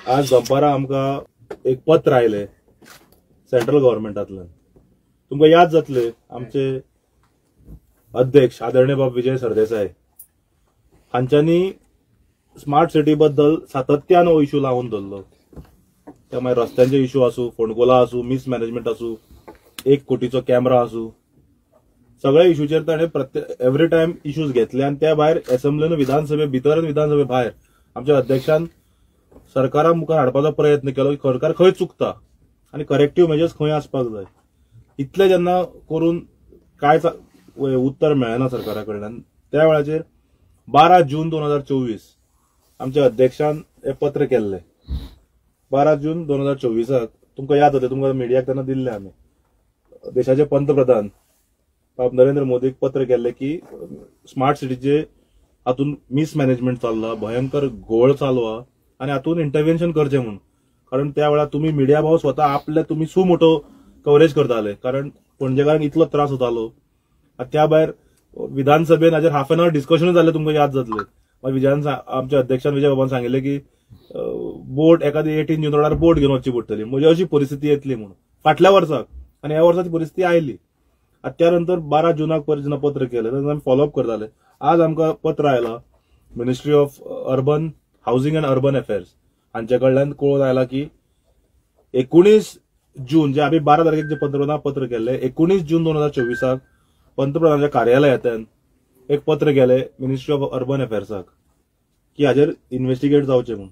आज दनपारां आमकां एक पत्र आयलें सेंट्रल गव्हर्मेंटांतल्यान. तुमकां याद जातले आमचे अध्यक्ष आदरणीय बाब विजय सरदेसाय हांच्यांनी स्मार्ट सिटी बद्दल सातत्यान हो इश्यू लावून धरलो. त्या मागीर रस्त्यांचे इश्यू आसूं, फोंडकोला आसूं, मिसमॅनेजमेंट आसूं, 1 कोटीचो कॅमेरा आसूं, सगळ्या इश्यूचेर ताणें एवरी टायम इश्यूज घेतले. आनी त्या भायर असेंब्लीन विधानसभे भितर आनी विधानसभे भायर आमच्या अध्यक्षान सरकारा मुखार हाडपाचो प्रयत्न केलो की सरकार खंय चुकता आनी करेक्टिव्ह मेजर्स खंय आसपाक जाय. इतले जेन्ना करून कांयच उत्तर मेळना सरकारा कडल्यान, त्या वेळाचेर 12 जून 2024 आमच्या अध्यक्षान हे पत्र केल्लें. 12 जून 2024 तुमकां याद जातलें, तुमकां मिडियाक तेन्ना दिल्लें आमी. देशाचे पंतप्रधान बाब नरेंद्र मोदीक पत्र केल्लें की स्मार्ट सिटीचे हातून मिसमॅनेजमेंट चल्ला, भयंकर घोळ चालू आहा आनी हातून इंटरव्हेन्शन करचें म्हणून. कारण त्या वेळार तुमी मिडिया भाव स्वता आपले तुमी सुमोटो कव्हरेज करताले, कारण पणजेकारांक इतलो त्रास जातालो. त्या भायर विधानसभेन हाजेर हाफ एन अवर डिस्कशन जाल्लें, तुमकां याद जातलें. मागीर आमच्या अध्यक्षान विजय बाबान सांगिल्लें की बोट एखादी 18 जून रोडार बोट घेवन वचची पडटली, म्हणजे अशी परिस्थिती येतली म्हणून फाटल्या वर्साक. आनी ह्या वर्साची परिस्थिती आयली. त्या नंतर 12 जुनाक जेन्ना पत्र केलें तेन्ना आमी फॉलोअप करताले. आज आमकां पत्र आयलां ministry of urban housing and urban affairs हांचे कडल्यान कळून आयला की 19 जून जे आमी 12 तारखेक जे पंतप्रधानाक पत्र केल्लें, 19 जून 2024 पंतप्रधानाच्या कार्यालयातल्यान एक पत्र गेलें मिनिस्ट्री ऑफ अर्बन अफेअर्साक की हाजेर इन्व्हेस्टिगेट जावचें म्हणून.